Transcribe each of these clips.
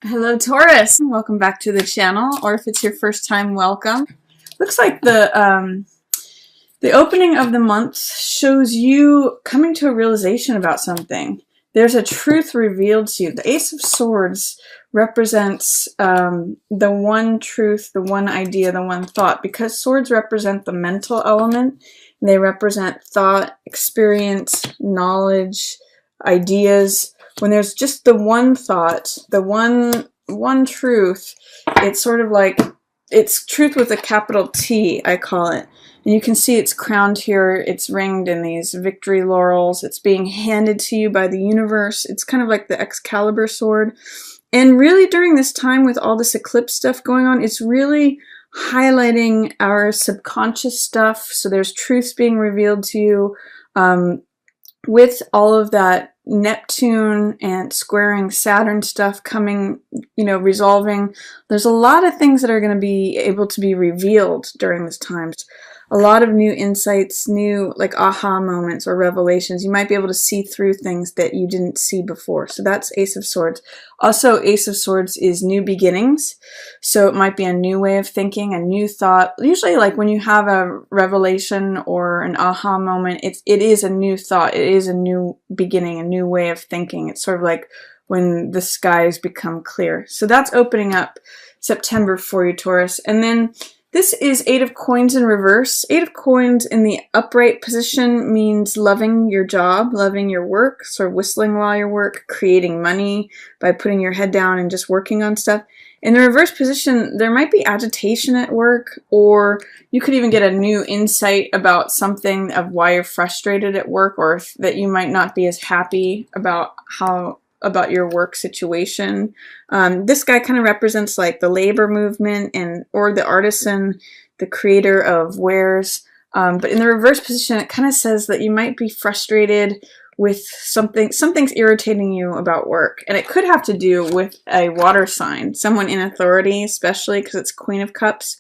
Hello Taurus, welcome back to the channel, or if it's your first time, welcome. Looks like the opening of the month shows you coming to a realization about something. There's a truth revealed to you. The Ace of Swords represents the one truth, the one idea, the one thought, because swords represent the mental element. They represent thought, experience, knowledge, ideas. When there's just the one thought, the one truth, it's sort of like, it's truth with a capital T, I call it. And you can see it's crowned here, it's ringed in these victory laurels, it's being handed to you by the universe. It's kind of like the Excalibur sword. And really during this time with all this eclipse stuff going on, it's really highlighting our subconscious stuff. So there's truths being revealed to you with all of that Neptune and squaring Saturn stuff coming, resolving. There's a lot of things that are going to be able to be revealed during this time. A lot of new insights, new like aha moments or revelations. You might be able to see through things that you didn't see before. So that's Ace of Swords. Also, Ace of Swords is new beginnings. So it might be a new way of thinking, a new thought. Usually like when you have a revelation or an aha moment, it is a new thought. It is a new beginning, a new way of thinking. It's sort of like when the skies become clear. So that's opening up September for you, Taurus. And then this is Eight of Coins in reverse. Eight of Coins in the upright position means loving your job, loving your work, sort of whistling while you work, creating money by putting your head down and just working on stuff. In the reverse position, there might be agitation at work, or you could even get a new insight about something of why you're frustrated at work, or that you might not be as happy about your work situation. This guy kind of represents like the labor movement or the artisan, the creator of wares. But in the reverse position, it kind of says that you might be frustrated with something's irritating you about work. And it could have to do with a water sign, someone in authority, especially because it's Queen of Cups.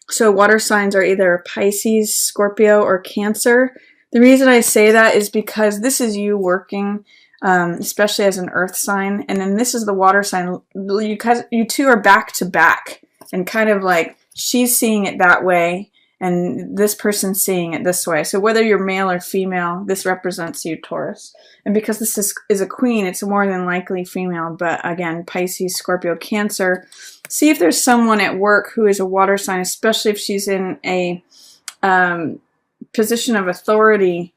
So water signs are either Pisces, Scorpio, or Cancer. The reason I say that is because this is you working, especially as an earth sign, and then this is the water sign. You two are back to back, and kind of like she's seeing it that way and this person's seeing it this way. So whether you're male or female, this represents you, Taurus. And because this is a queen, it's more than likely female. But again, Pisces, Scorpio, Cancer. See if there's someone at work who is a water sign, especially if she's in a position of authority.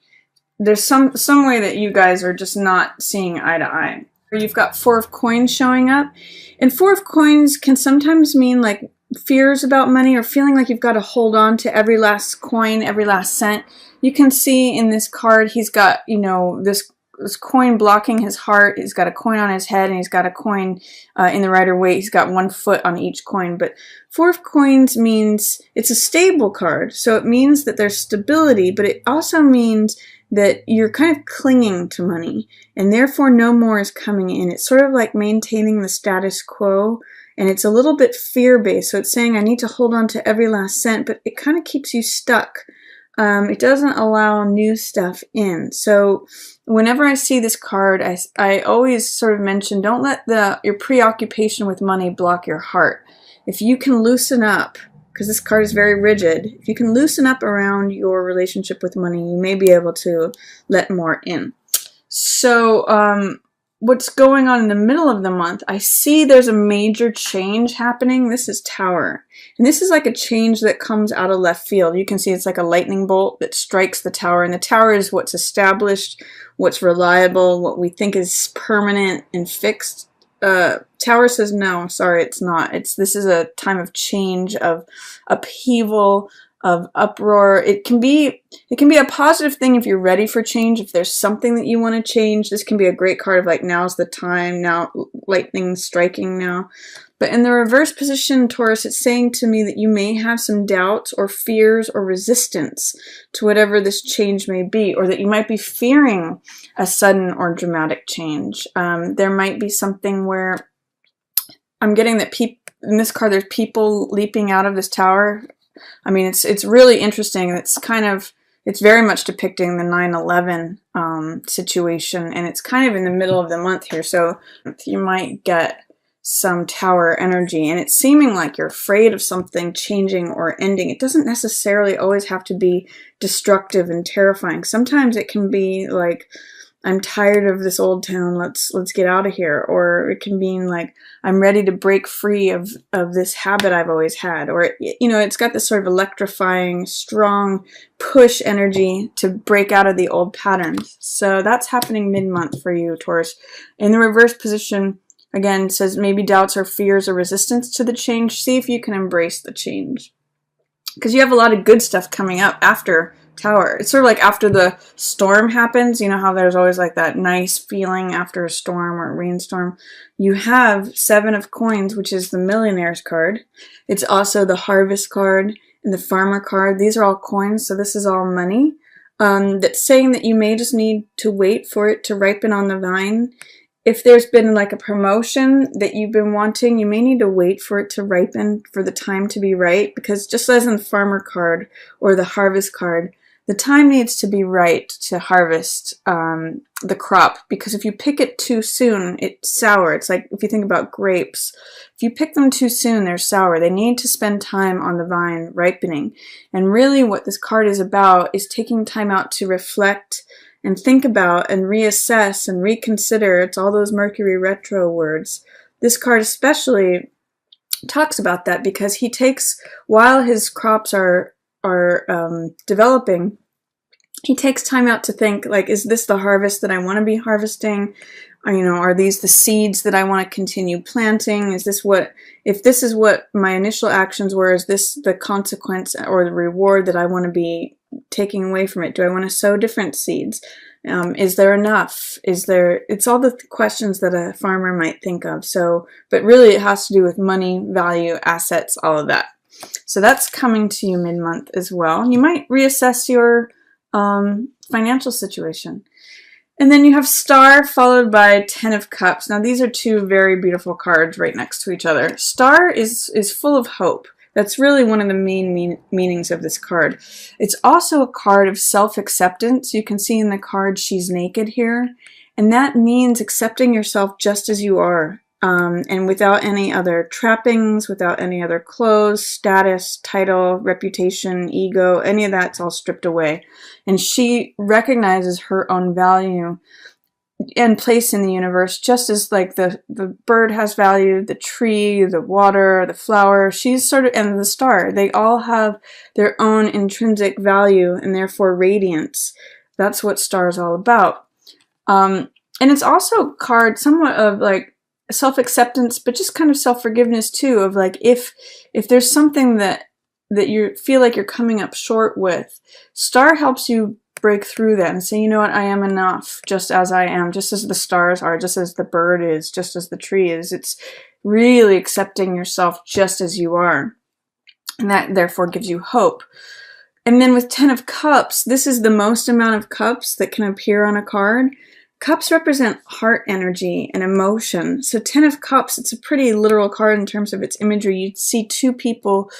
There's some way that you guys are just not seeing eye to eye. You've got Four of Coins showing up. And Four of Coins can sometimes mean like fears about money, or feeling like you've got to hold on to every last coin, every last cent. You can see in this card, he's got, this coin blocking his heart. He's got a coin on his head, and he's got a coin in the Rider-Waite. He's got one foot on each coin. But Four of Coins means it's a stable card. So it means that there's stability, but it also means that you're kind of clinging to money, and therefore no more is coming in. It's sort of like maintaining the status quo, and it's a little bit fear-based. So it's saying, I need to hold on to every last cent, but it kind of keeps you stuck. It doesn't allow new stuff in. So whenever I see this card, I always sort of mention, don't let your preoccupation with money block your heart. If you can loosen up, because this card is very rigid, if you can loosen up around your relationship with money, you may be able to let more in. So what's going on in the middle of the month, I see there's a major change happening. This is Tower. And this is like a change that comes out of left field. You can see it's like a lightning bolt that strikes the Tower. And the Tower is what's established, what's reliable, what we think is permanent and fixed. Tower says, no, sorry, it's not. This is a time of change, of upheaval, of uproar. It can be a positive thing if you're ready for change. If there's something that you want to change, this can be a great card of like, now's the time, now lightning striking now. But in the reverse position, Taurus, it's saying to me that you may have some doubts or fears or resistance to whatever this change may be, or that you might be fearing a sudden or dramatic change. There might be something where I'm getting that in this card, there's people leaping out of this tower. I mean, it's really interesting. It's very much depicting the 9/11 situation, and it's kind of in the middle of the month here. So you might get some Tower energy, and it's seeming like you're afraid of something changing or ending. It doesn't necessarily always have to be destructive and terrifying. Sometimes it can be like, I'm tired of this old town, let's get out of here. Or it can mean like, I'm ready to break free of this habit I've always had. Or, you know, it's got this sort of electrifying, strong push energy to break out of the old patterns. So that's happening mid-month for you, Taurus. In the reverse position, again, says maybe doubts or fears or resistance to the change. See if you can embrace the change, because you have a lot of good stuff coming up after Tower. It's sort of like after the storm happens, you know how there's always like that nice feeling after a storm or a rainstorm. You have 7 of Coins, which is the Millionaire's card. It's also the Harvest card and the Farmer card. These are all coins, so this is all money. That's saying that you may just need to wait for it to ripen on the vine. If there's been like a promotion that you've been wanting, you may need to wait for it to ripen, for the time to be right, because just as in the Farmer card or the Harvest card, the time needs to be right to harvest the crop, because if you pick it too soon, it's sour. It's like if you think about grapes. If you pick them too soon, they're sour. They need to spend time on the vine ripening. And really what this card is about is taking time out to reflect and think about and reassess and reconsider. It's all those Mercury retro words. This card especially talks about that, because he takes, while his crops are developing, he takes time out to think, like, is this the harvest that I want to be harvesting? Or, you know, are these the seeds that I want to continue planting? Is this what, if this is what my initial actions were, is this the consequence or the reward that I want to be taking away from it? Do I want to sow different seeds? Is there enough? Is there, it's all the questions that a farmer might think of. So, but really it has to do with money, value, assets, all of that. So that's coming to you mid-month as well. You might reassess your financial situation. And then you have Star followed by 10 of Cups. Now these are 2 very beautiful cards right next to each other. Star is full of hope. That's really one of the main meanings of this card. It's also a card of self-acceptance. You can see in the card she's naked here. And that means accepting yourself just as you are. And without any other trappings, without any other clothes, status, title, reputation, ego, any of that's all stripped away. And she recognizes her own value and place in the universe, just as like the bird has value, the tree, the water, the flower, she's sort of, and the star, they all have their own intrinsic value and therefore radiance. That's what Star is all about. And it's also a card somewhat of like self-acceptance, but just kind of self-forgiveness too, of like, if there's something that you feel like you're coming up short with, Star helps you break through that and say, you know what, I am enough just as I am, just as the stars are, just as the bird is, just as the tree is. It's really accepting yourself just as you are. And that therefore gives you hope. And then with 10 of Cups, this is the most amount of cups that can appear on a card. Cups represent heart energy and emotion. So 10 of Cups, it's a pretty literal card in terms of its imagery. You'd see 2 people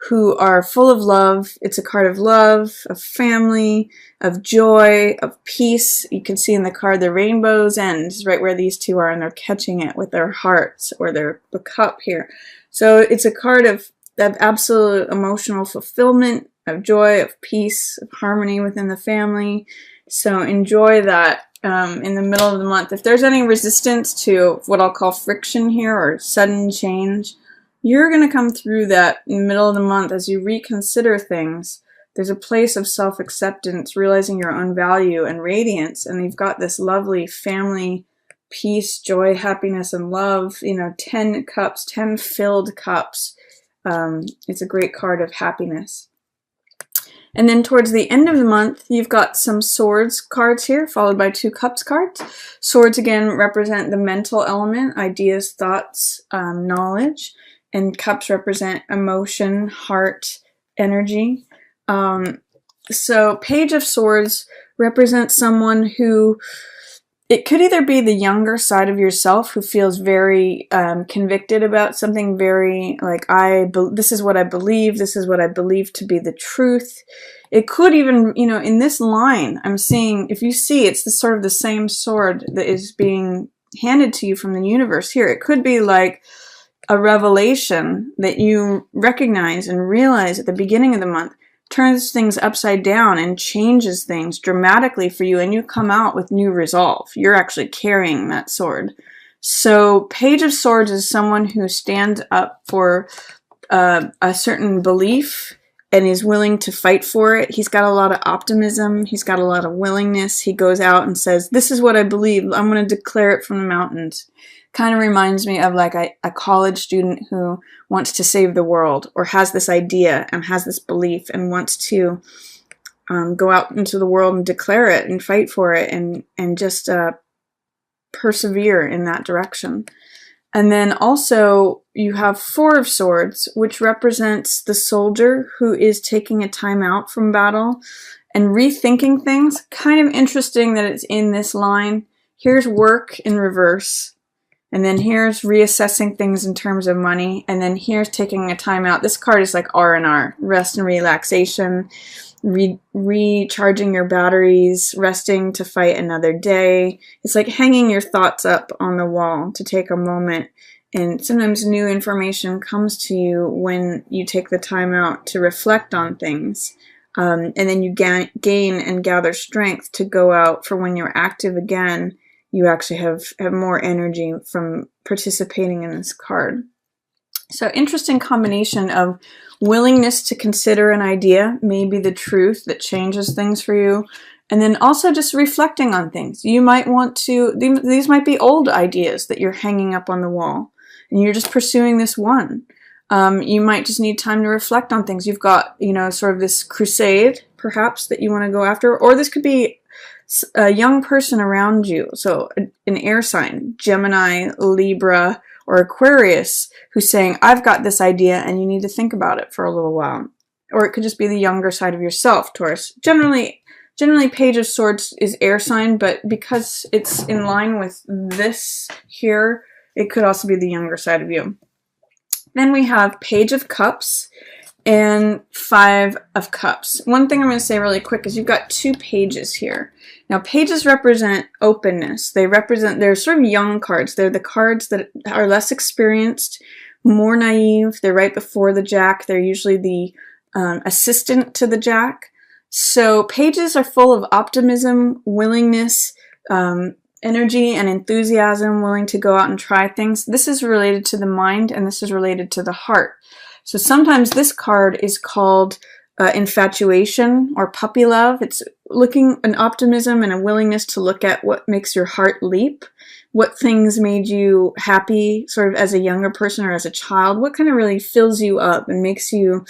who are full of love. It's a card of love, of family, of joy, of peace. You can see in the card the rainbow's end is right where these 2 are, and they're catching it with their hearts or the cup here. So it's a card of absolute emotional fulfillment, of joy, of peace, of harmony within the family. So enjoy that. In the middle of the month. If there's any resistance to what I'll call friction here or sudden change, you're going to come through that in the middle of the month as you reconsider things. There's a place of self-acceptance, realizing your own value and radiance, and you've got this lovely family, peace, joy, happiness, and love. You know, 10 cups, 10 filled cups. It's a great card of happiness. And then towards the end of the month, you've got some Swords cards here, followed by 2 Cups cards. Swords, again, represent the mental element, ideas, thoughts, knowledge. And Cups represent emotion, heart, energy. So Page of Swords represents someone who, it could either be the younger side of yourself who feels very convicted about something, very like, this is what I believe, this is what I believe to be the truth. It could even, you know, in this line, I'm seeing, if you see, it's the sort of the same sword that is being handed to you from the universe here. It could be like a revelation that you recognize and realize at the beginning of the month, turns things upside down and changes things dramatically for you, and you come out with new resolve. You're actually carrying that sword. So Page of Swords is someone who stands up for a certain belief and is willing to fight for it. He's got a lot of optimism. He's got a lot of willingness. He goes out and says, this is what I believe. I'm going to declare it from the mountains. Kind of reminds me of like a college student who wants to save the world, or has this idea and has this belief and wants to go out into the world and declare it and fight for it and just persevere in that direction. And then also you have Four of Swords, which represents the soldier who is taking a time out from battle and rethinking things. Kind of interesting that it's in this line. Here's work in reverse. And then here's reassessing things in terms of money. And then here's taking a time out. This card is like R&R, rest and relaxation, recharging your batteries, resting to fight another day. It's like hanging your thoughts up on the wall to take a moment. And sometimes new information comes to you when you take the time out to reflect on things. And then you gain and gather strength to go out for when you're active again. You actually have more energy from participating in this card. So interesting combination of willingness to consider an idea, maybe the truth that changes things for you, and then also just reflecting on things. You might want to, these might be old ideas that you're hanging up on the wall, and you're just pursuing this one. You might just need time to reflect on things. You've got, you know, sort of this crusade, perhaps, that you want to go after, or this could be a young person around you, so an air sign, Gemini, Libra, or Aquarius, who's saying, I've got this idea and you need to think about it for a little while. Or it could just be the younger side of yourself, Taurus. Generally Page of Swords is air sign, but because it's in line with this here, it could also be the younger side of you. Then we have Page of Cups and Five of Cups. One thing I'm going to say really quick is you've got two pages here. Now, pages represent openness. They're sort of young cards. They're the cards that are less experienced, more naive. They're right before the Jack. They're usually the assistant to the Jack. So pages are full of optimism, willingness, energy and enthusiasm, willing to go out and try things. This is related to the mind, and this is related to the heart. So sometimes this card is called infatuation or puppy love. It's looking an optimism and a willingness to look at what makes your heart leap, what things made you happy sort of as a younger person or as a child, what kind of really fills you up and makes you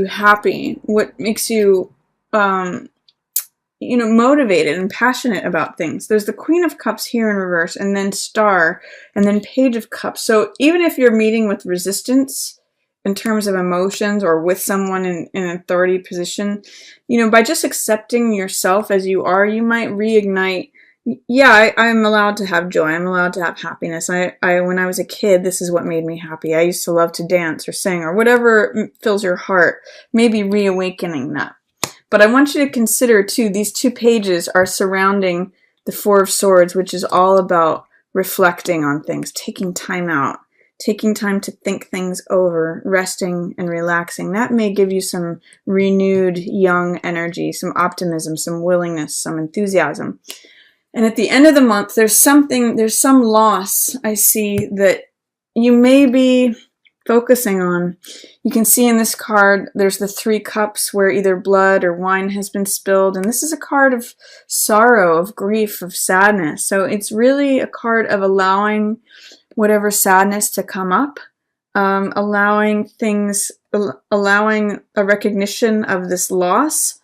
happy, what makes you you know, motivated and passionate about things. There's the Queen of Cups here in reverse, and then Star, and then Page of Cups. So even if you're meeting with resistance in terms of emotions or with someone in an authority position, you know, by just accepting yourself as you are, you might reignite, yeah, I'm allowed to have joy. I'm allowed to have happiness. When I was a kid, this is what made me happy. I used to love to dance or sing or whatever fills your heart, maybe reawakening that. But I want you to consider, too, these two pages are surrounding the Four of Swords, which is all about reflecting on things, taking time out, taking time to think things over, resting and relaxing. That may give you some renewed young energy, some optimism, some willingness, some enthusiasm. And at the end of the month, there's some loss I see that you may be focusing on. You can see in this card, there's the Three Cups where either blood or wine has been spilled. And this is a card of sorrow, of grief, of sadness. So it's really a card of allowing whatever sadness to come up, allowing a recognition of this loss.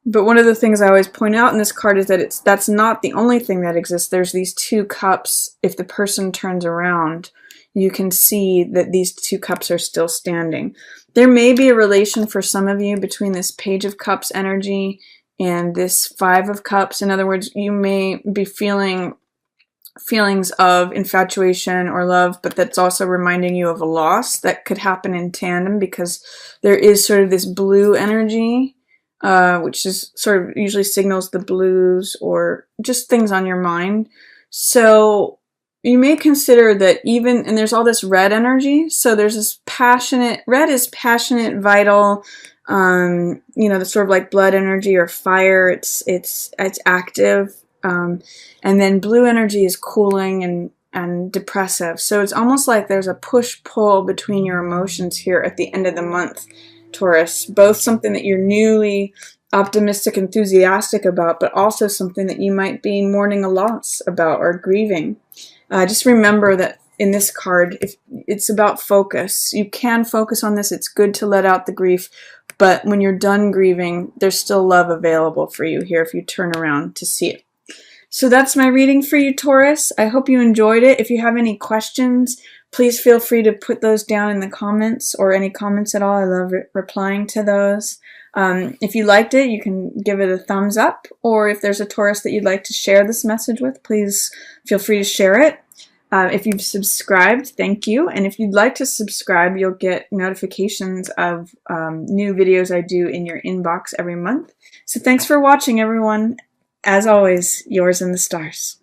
But one of the things I always point out in this card is that that's not the only thing that exists. There's these two cups. If the person turns around, you can see that these two cups are still standing. There may be a relation for some of you between this Page of Cups energy and this Five of Cups. In other words, you may be feeling feelings of infatuation or love, but that's also reminding you of a loss that could happen in tandem, because there is sort of this blue energy, which is sort of usually signals the blues or just things on your mind. So you may consider that even, and there's all this red energy, so there's this passionate, red is passionate, vital, you know, the sort of like blood energy or fire, it's active, and then blue energy is cooling and depressive. So it's almost like there's a push-pull between your emotions here at the end of the month, Taurus, both something that you're newly optimistic, enthusiastic about, but also something that you might be mourning a loss about or grieving. Just remember that in this card, if it's about focus. You can focus on this. It's good to let out the grief, but when you're done grieving, there's still love available for you here if you turn around to see it. So that's my reading for you, Taurus. I hope you enjoyed it. If you have any questions, please feel free to put those down in the comments, or any comments at all. I love replying to those. If you liked it, you can give it a thumbs up, or if there's a Taurus that you'd like to share this message with, please feel free to share it. If you've subscribed, thank you. And if you'd like to subscribe, you'll get notifications of new videos I do in your inbox every month. So thanks for watching, everyone. As always, yours in the stars.